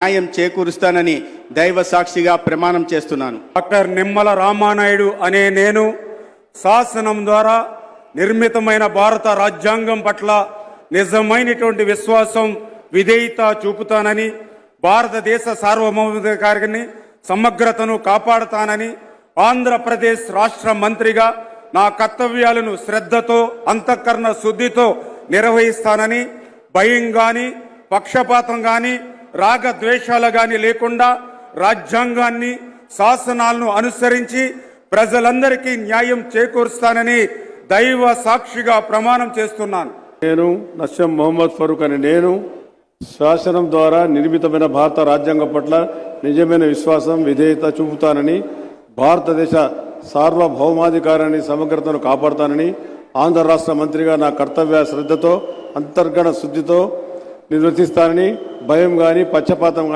న్యాయం చేకూరుస్తానని దైవ సాక్షిగా ప్రమాణం చేస్తున్నాను. డాక్టర్ నిమ్మల రామానాయుడు అనే నేను శాసనం ద్వారా నిర్మితమైన భారత రాజ్యాంగం పట్ల నిజమైనటువంటి విశ్వాసం, విధేయత చూపుతానని, భారతదేశ సార్వభౌమాధికారాన్ని సమగ్రతను కాపాడుతానని, ఆంధ్రప్రదేశ్ రాష్ట్ర మంత్రిగా నా కర్తవ్యాలను శ్రద్ధతో, అంతఃకరణ శుద్ధితో నిర్వహిస్తానని, భయం గాని, పక్షపాతం గాని, రాగద్వేషాలు గాని లేకుండా రాజ్యాంగాన్ని, శాసనాలను అనుసరించి ప్రజలందరికీ న్యాయం చేకూరుస్తానని దైవ సాక్షిగా ప్రమాణం చేస్తున్నాను. నేను నస్యం మొహమ్మద్ ఫరూక్ అని నేను శాసనం ద్వారా నిర్మితమైన భారత రాజ్యాంగం పట్ల నిజమైన విశ్వాసం, విధేయత చూపుతానని, భారతదేశ సార్వభౌమాధికారాన్ని, సమగ్రతను కాపాడుతానని, ఆంధ్ర రాష్ట్ర మంత్రిగా నా కర్తవ్య శ్రద్ధతో, అంతర్గత శుద్ధితో నిర్వర్తిస్తానని, భయం కానీ, పక్షపాతం